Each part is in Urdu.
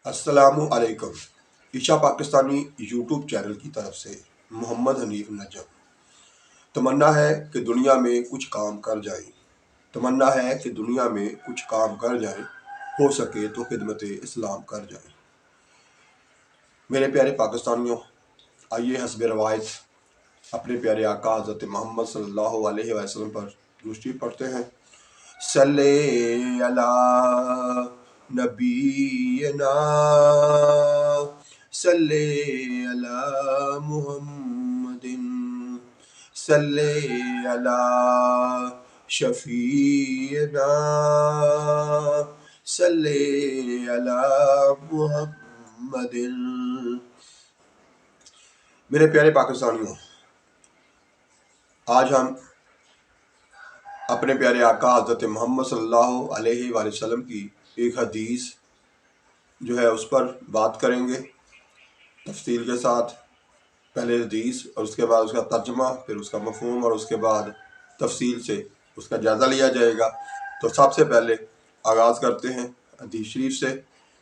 السلام علیکم۔ عشا پاکستانی یوٹیوب چینل کی طرف سے محمد حنیف نجم۔ تمنا ہے کہ دنیا میں کچھ کام کر جائیں، تمنا ہے کہ دنیا میں کچھ کام کر جائیں، ہو سکے تو خدمت اسلام کر جائیں۔ میرے پیارے پاکستانیوں، آئیے حسب روایت اپنے پیارے آقا حضرت محمد صلی اللہ علیہ وسلم پر درود شریف پڑھتے ہیں۔ صلی اللہ نبینا صلی علی محمد صلی علی شفیعنا صلی علی محمد۔ میرے پیارے پاکستانیوں، آج ہم اپنے پیارے آقا حضرت محمد صلی اللہ علیہ وآلہ وسلم کی ایک حدیث جو ہے اس پر بات کریں گے تفصیل کے ساتھ۔ پہلے حدیث اور اس کے بعد اس کا ترجمہ، پھر اس کا مفہوم اور اس کے بعد تفصیل سے اس کا جائزہ لیا جائے گا۔ تو سب سے پہلے آغاز کرتے ہیں حدیث شریف سے۔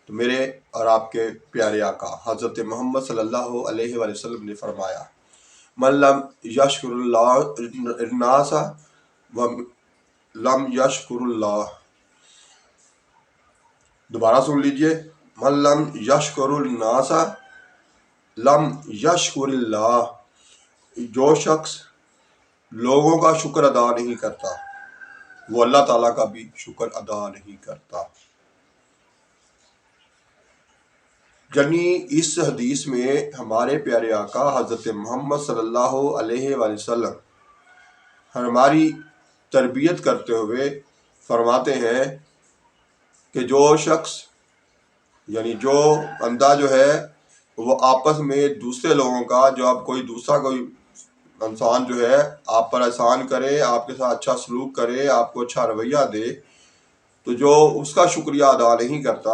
تو میرے اور آپ کے پیارے آقا حضرت محمد صلی اللہ علیہ وآلہ وسلم نے فرمایا، من لم یشکر اللہ الناس لم یشکر اللہ۔ دوبارہ سن لیجئے، من لم یشکر الناس لم یشکر اللہ۔ جو شخص لوگوں کا شکر ادا نہیں کرتا وہ اللہ تعالیٰ کا بھی شکر ادا نہیں کرتا۔ یعنی اس حدیث میں ہمارے پیارے آقا حضرت محمد صلی اللہ علیہ وآلہ وسلم ہماری تربیت کرتے ہوئے فرماتے ہیں کہ جو شخص یعنی جو بندہ جو ہے وہ آپس میں دوسرے لوگوں کا، جو اب کوئی دوسرا کوئی انسان جو ہے آپ پر احسان کرے، آپ کے ساتھ اچھا سلوک کرے، آپ کو اچھا رویہ دے، تو جو اس کا شکریہ ادا نہیں کرتا،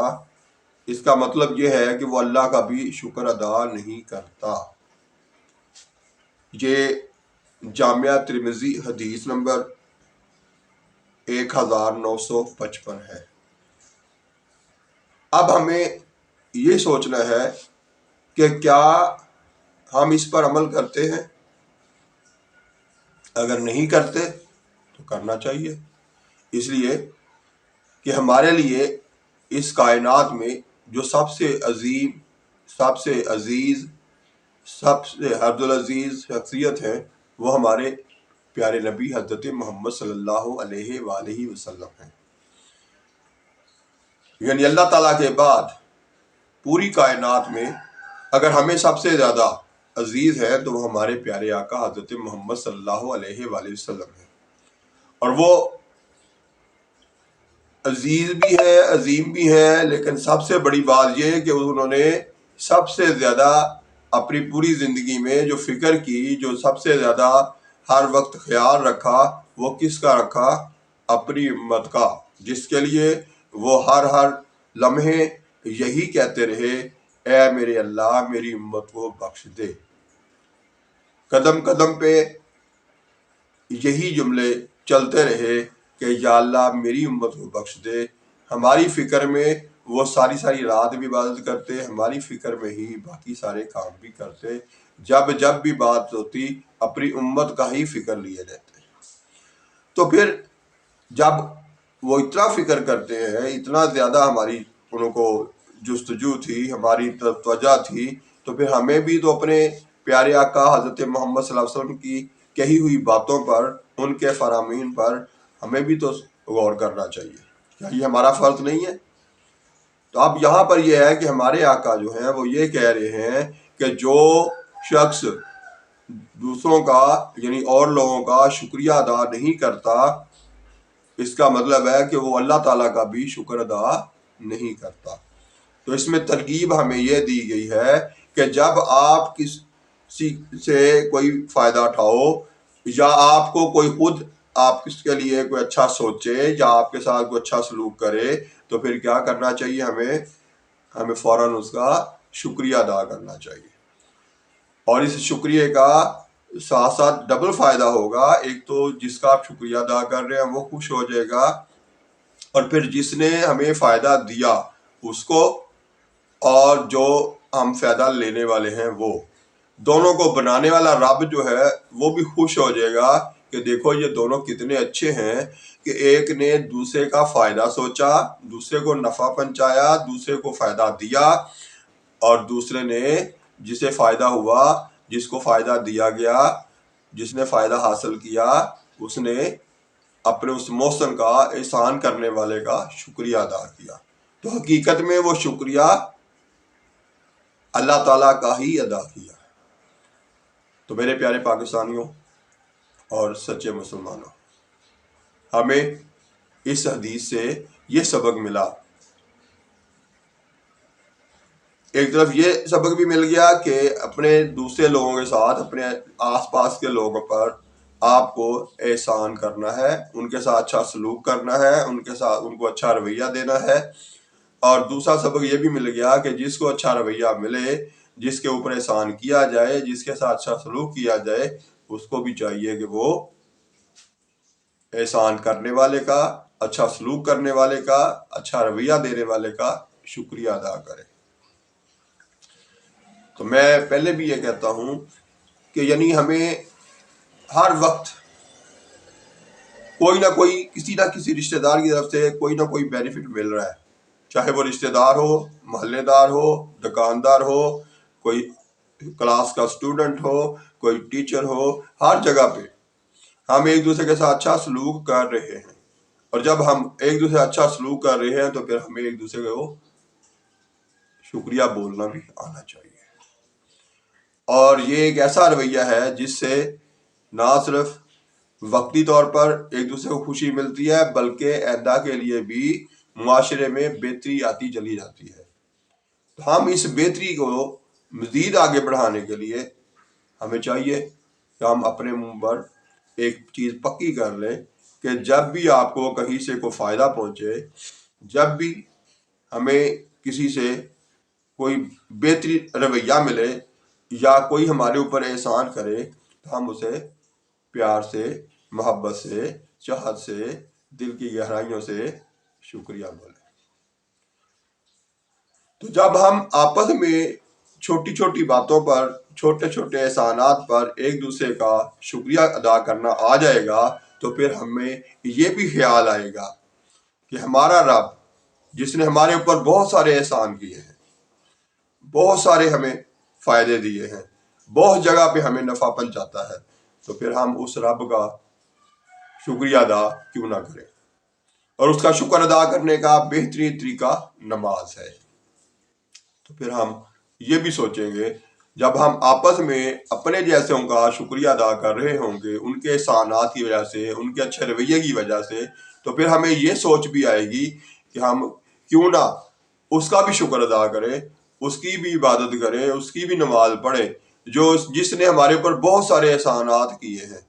اس کا مطلب یہ ہے کہ وہ اللہ کا بھی شکر ادا نہیں کرتا۔ یہ جامعہ ترمذی حدیث نمبر 1955 ہے۔ اب ہمیں یہ سوچنا ہے کہ کیا ہم اس پر عمل کرتے ہیں؟ اگر نہیں کرتے تو کرنا چاہیے، اس لیے کہ ہمارے لیے اس کائنات میں جو سب سے عظیم، سب سے عزیز، سب سے عبدالعزیز شخصیت ہے وہ ہمارے پیارے نبی حضرت محمد صلی اللہ علیہ وآلہ وسلم ہیں۔ یعنی اللہ تعالیٰ کے بعد پوری کائنات میں اگر ہمیں سب سے زیادہ عزیز ہے تو وہ ہمارے پیارے آقا حضرت محمد صلی اللہ علیہ وآلہ وسلم ہیں۔ اور وہ عزیز بھی ہے، عظیم بھی ہے، لیکن سب سے بڑی بات یہ ہے کہ انہوں نے سب سے زیادہ اپنی پوری زندگی میں جو فکر کی، جو سب سے زیادہ ہر وقت خیال رکھا، وہ کس کا رکھا؟ اپنی امت کا، جس کے لیے وہ ہر لمحے یہی کہتے رہے، اے میرے اللہ میری امت کو بخش دے۔ قدم قدم پہ یہی جملے چلتے رہے کہ یا اللہ میری امت کو بخش دے۔ ہماری فکر میں وہ ساری رات بھی عبادت کرتے، ہماری فکر میں ہی باقی سارے کام بھی کرتے، جب بھی بات ہوتی اپنی امت کا ہی فکر لیے رہتے۔ تو پھر جب وہ اتنا فکر کرتے ہیں، اتنا زیادہ ہماری انہوں کو جستجو تھی، ہماری طرف توجہ تھی، تو پھر ہمیں بھی تو اپنے پیارے آقا حضرت محمد صلی اللہ علیہ وسلم کی کہی ہوئی باتوں پر، ان کے فرامین پر ہمیں بھی تو غور کرنا چاہیے۔ کیا یہ ہمارا فرض نہیں ہے؟ تو اب یہاں پر یہ ہے کہ ہمارے آقا جو ہیں وہ یہ کہہ رہے ہیں کہ جو شخص دوسروں کا یعنی اور لوگوں کا شکریہ ادا نہیں کرتا، اس کا مطلب ہے کہ وہ اللہ تعالیٰ کا بھی شکر ادا نہیں کرتا۔ تو اس میں ترغیب ہمیں یہ دی گئی ہے کہ جب آپ کسی سے کوئی فائدہ اٹھاؤ یا آپ کو کوئی خود آپ کس کے لیے کوئی اچھا سوچے یا آپ کے ساتھ کوئی اچھا سلوک کرے، تو پھر کیا کرنا چاہیے؟ ہمیں فوراً اس کا شکریہ ادا کرنا چاہیے۔ اور اس شکریہ کا ساتھ ساتھ ڈبل فائدہ ہوگا۔ ایک تو جس کا آپ شکریہ ادا کر رہے ہیں وہ خوش ہو جائے گا، اور پھر جس نے ہمیں فائدہ دیا اس کو اور جو ہم فائدہ لینے والے ہیں وہ دونوں کو بنانے والا رب جو ہے وہ بھی خوش ہو جائے گا کہ دیکھو یہ دونوں کتنے اچھے ہیں کہ ایک نے دوسرے کا فائدہ سوچا، دوسرے کو نفع پہنچایا، دوسرے کو فائدہ دیا، اور دوسرے نے جسے فائدہ ہوا، جس کو فائدہ دیا گیا، جس نے فائدہ حاصل کیا، اس نے اپنے اس محسن کا، احسان کرنے والے کا شکریہ ادا کیا۔ تو حقیقت میں وہ شکریہ اللہ تعالیٰ کا ہی ادا کیا۔ تو میرے پیارے پاکستانیوں اور سچے مسلمانوں، ہمیں اس حدیث سے یہ سبق ملا، ایک طرف یہ سبق بھی مل گیا کہ اپنے دوسرے لوگوں کے ساتھ، اپنے آس پاس کے لوگوں پر آپ کو احسان کرنا ہے، ان کے ساتھ اچھا سلوک کرنا ہے، ان کے ساتھ ان کو اچھا رویہ دینا ہے۔ اور دوسرا سبق یہ بھی مل گیا کہ جس کو اچھا رویہ ملے، جس کے اوپر احسان کیا جائے، جس کے ساتھ اچھا سلوک کیا جائے، اس کو بھی چاہیے کہ وہ احسان کرنے والے کا، اچھا سلوک کرنے والے کا، اچھا رویہ دینے والے کا شکریہ ادا کرے۔ تو میں پہلے بھی یہ کہتا ہوں کہ یعنی ہمیں ہر وقت کوئی نہ کوئی، کسی نہ کسی رشتہ دار کی طرف سے کوئی نہ کوئی بینیفٹ مل رہا ہے، چاہے وہ رشتہ دار ہو، محلے دار ہو، دکاندار ہو، کوئی کلاس کا اسٹوڈنٹ ہو، کوئی ٹیچر ہو، ہر جگہ پہ ہم ایک دوسرے کے ساتھ اچھا سلوک کر رہے ہیں۔ اور جب ہم ایک دوسرے سے اچھا سلوک کر رہے ہیں تو پھر ہمیں ایک دوسرے کو شکریہ بولنا بھی آنا چاہیے۔ اور یہ ایک ایسا رویہ ہے جس سے نہ صرف وقتی طور پر ایک دوسرے کو خوشی ملتی ہے، بلکہ آئندہ کے لیے بھی معاشرے میں بہتری آتی چلی جاتی ہے۔ تو ہم اس بہتری کو مزید آگے بڑھانے کے لیے ہمیں چاہیے کہ ہم اپنے منہ پر ایک چیز پکی کر لیں کہ جب بھی آپ کو کہیں سے کوئی فائدہ پہنچے، جب بھی ہمیں کسی سے کوئی بہتری رویہ ملے یا کوئی ہمارے اوپر احسان کرے، تو ہم اسے پیار سے، محبت سے، چاہت سے، دل کی گہرائیوں سے شکریہ بولیں۔ تو جب ہم آپس میں چھوٹی چھوٹی باتوں پر، چھوٹے چھوٹے احسانات پر ایک دوسرے کا شکریہ ادا کرنا آ جائے گا، تو پھر ہمیں یہ بھی خیال آئے گا کہ ہمارا رب جس نے ہمارے اوپر بہت سارے احسان کیے ہیں، بہت سارے ہمیں فائدے دیے ہیں، بہت جگہ پہ ہمیں نفع پہنچاتا ہے، تو پھر ہم اس رب کا شکریہ ادا کیوں نہ کریں۔ اور اس کا شکر ادا کرنے کا بہترین طریقہ نماز ہے۔ تو پھر ہم یہ بھی سوچیں گے، جب ہم آپس میں اپنے جیسوں کا شکریہ ادا کر رہے ہوں گے، ان کے احسانات کی وجہ سے، ان کے اچھے رویے کی وجہ سے، تو پھر ہمیں یہ سوچ بھی آئے گی کہ ہم کیوں نہ اس کا بھی شکر ادا کریں، اس کی بھی عبادت کریں، اس کی بھی نماز پڑھیں، جس نے ہمارے اوپر بہت سارے احسانات کیے ہیں،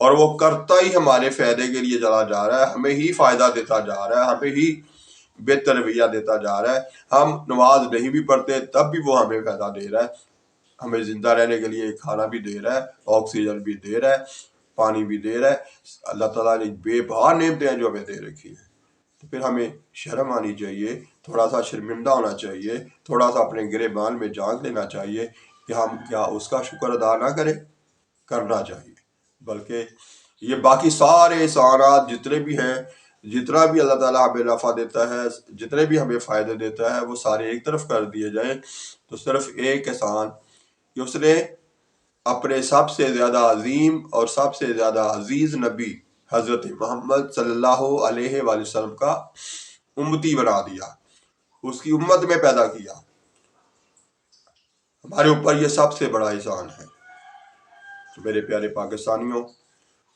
اور وہ کرتا ہی ہمارے فائدے کے لیے چلا جا رہا ہے، ہمیں ہی فائدہ دیتا جا رہا ہے، ہمیں ہی بہتر رویہ دیتا جا رہا ہے۔ ہم نماز نہیں بھی پڑھتے تب بھی وہ ہمیں فائدہ دے رہا ہے، ہمیں زندہ رہنے کے لیے کھانا بھی دے رہا ہے، آکسیجن بھی دے رہا ہے، پانی بھی دے رہا ہے۔ اللہ تعالیٰ نے بے بہا نعمتیں ہیں جو ہمیں دے رکھی ہیں۔ تو پھر ہمیں شرم آنی چاہیے، تھوڑا سا شرمندہ ہونا چاہیے، تھوڑا سا اپنے گریبان میں جھانک لینا چاہیے کہ ہم کیا اس کا شکر ادا نہ کریں، کرنا چاہیے۔ بلکہ یہ باقی سارے احسانات جتنے بھی ہیں، جتنا بھی اللہ تعالیٰ ہمیں نفع دیتا ہے، جتنے بھی ہمیں فائدے دیتا ہے، وہ سارے ایک طرف کر دیے جائیں تو صرف ایک احسان کہ اس نے اپنے سب سے زیادہ عظیم اور سب سے زیادہ عزیز نبی حضرت محمد صلی اللہ علیہ وآلہ وسلم کا امتی بنا دیا، اس کی امت میں پیدا کیا۔ ہمارے اوپر یہ سب سے بڑا احسان ہے۔ تو میرے پیارے پاکستانیوں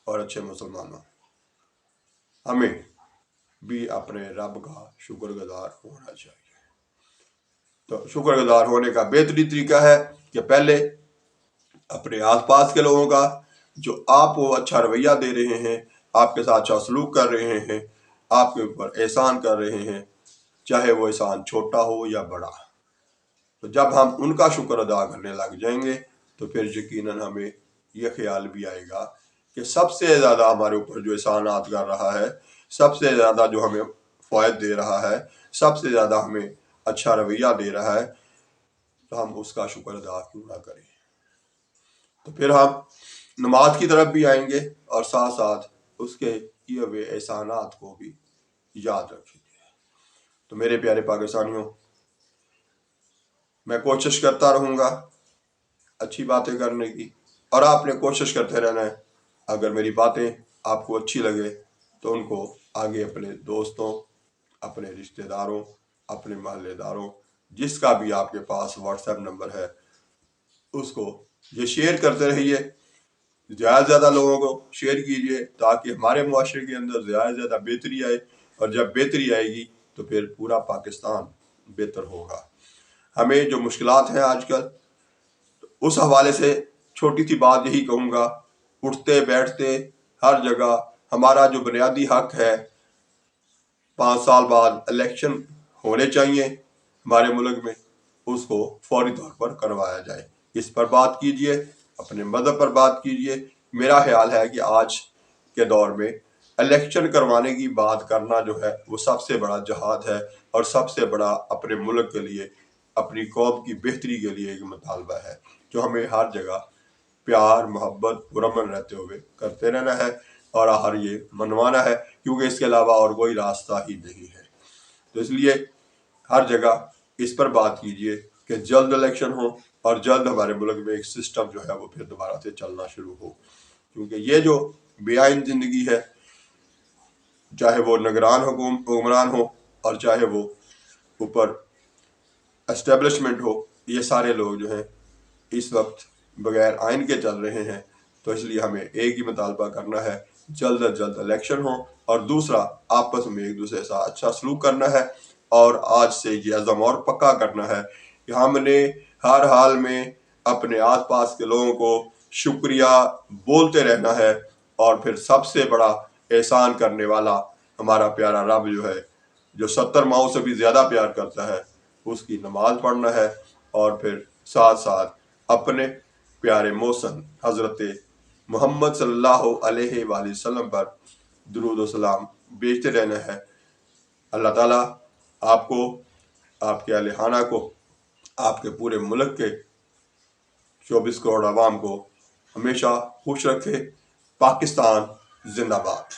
اور اچھے مسلمانوں، ہمیں بھی اپنے رب کا شکر گزار ہونا چاہیے۔ تو شکر گزار ہونے کا بہترین طریقہ ہے کہ پہلے اپنے آس پاس کے لوگوں کا جو آپ کو اچھا رویہ دے رہے ہیں، آپ کے ساتھ اچھا سلوک کر رہے ہیں، آپ کے اوپر احسان کر رہے ہیں، چاہے وہ احسان چھوٹا ہو یا بڑا، تو جب ہم ان کا شکر ادا کرنے لگ جائیں گے تو پھر یقیناً ہمیں یہ خیال بھی آئے گا کہ سب سے زیادہ ہمارے اوپر جو احسانات کر رہا ہے، سب سے زیادہ جو ہمیں فوائد دے رہا ہے، سب سے زیادہ ہمیں اچھا رویہ دے رہا ہے تو ہم اس کا شکر ادا کیوں نہ کریں۔ تو پھر ہم نماز کی طرف بھی آئیں گے اور ساتھ ساتھ اس کے کیے ہوئے احسانات کو بھی یاد رکھیں گے۔ تو میرے پیارے پاکستانیوں، میں کوشش کرتا رہوں گا اچھی باتیں کرنے کی، اور آپ نے کوشش کرتے رہنا ہے۔ اگر میری باتیں آپ کو اچھی لگے تو ان کو آگے اپنے دوستوں، اپنے رشتہ داروں، اپنے محلے داروں، جس کا بھی آپ کے پاس واٹس ایپ نمبر ہے، اس کو یہ شیئر کرتے رہیے۔ زیادہ سے زیادہ لوگوں کو شیئر کیجیے تاکہ ہمارے معاشرے کے اندر زیادہ سے زیادہ بہتری آئے، اور جب بہتری آئے گی تو پھر پورا پاکستان بہتر ہوگا۔ ہمیں جو مشکلات ہیں آج کل، اس حوالے سے چھوٹی سی بات یہی کہوں گا، اٹھتے بیٹھتے ہر جگہ ہمارا جو بنیادی حق ہے، 5 سال بعد الیکشن ہونے چاہیے ہمارے ملک میں، اس کو فوری طور پر کروایا جائے۔ اس پر بات کیجئے، اپنے مذہب پر بات کیجئے۔ میرا خیال ہے کہ آج کے دور میں الیکشن کروانے کی بات کرنا جو ہے وہ سب سے بڑا جہاد ہے، اور سب سے بڑا اپنے ملک کے لیے، اپنی قوم کی بہتری کے لیے ایک مطالبہ ہے، جو ہمیں ہر جگہ پیار محبت پرامن رہتے ہوئے کرتے رہنا ہے، اور آخر یہ منوانا ہے، کیونکہ اس کے علاوہ اور کوئی راستہ ہی نہیں ہے۔ تو اس لیے ہر جگہ اس پر بات کیجئے کہ جلد الیکشن ہو، اور جلد ہمارے ملک میں ایک سسٹم جو ہے وہ پھر دوبارہ سے چلنا شروع ہو، کیونکہ یہ جو بے آئین زندگی ہے، چاہے وہ نگران حکمران ہو اور چاہے وہ اوپر اسٹیبلشمنٹ ہو، یہ سارے لوگ جو ہیں اس وقت بغیر آئین کے چل رہے ہیں۔ تو اس لیے ہمیں ایک ہی مطالبہ کرنا ہے، جلد از جلد الیکشن ہو، اور دوسرا آپس میں ایک دوسرے سے اچھا سلوک کرنا ہے، اور آج سے یہ عزم اور پکا کرنا ہے کہ ہم نے ہر حال میں اپنے آس پاس کے لوگوں کو شکریہ بولتے رہنا ہے، اور پھر سب سے بڑا احسان کرنے والا ہمارا پیارا رب جو ہے، جو 70 ماؤں سے بھی زیادہ پیار کرتا ہے، اس کی نماز پڑھنا ہے، اور پھر ساتھ ساتھ اپنے پیارے محسن حضرت محمد صلی اللہ علیہ وآلہ وسلم پر درود و سلام بھیجتے رہنا ہے۔ اللہ تعالیٰ آپ کو، آپ کے اہل خانہ کو، آپ کے پورے ملک کے 24 کروڑ عوام کو ہمیشہ خوش رکھے۔ پاکستان زندہ باد۔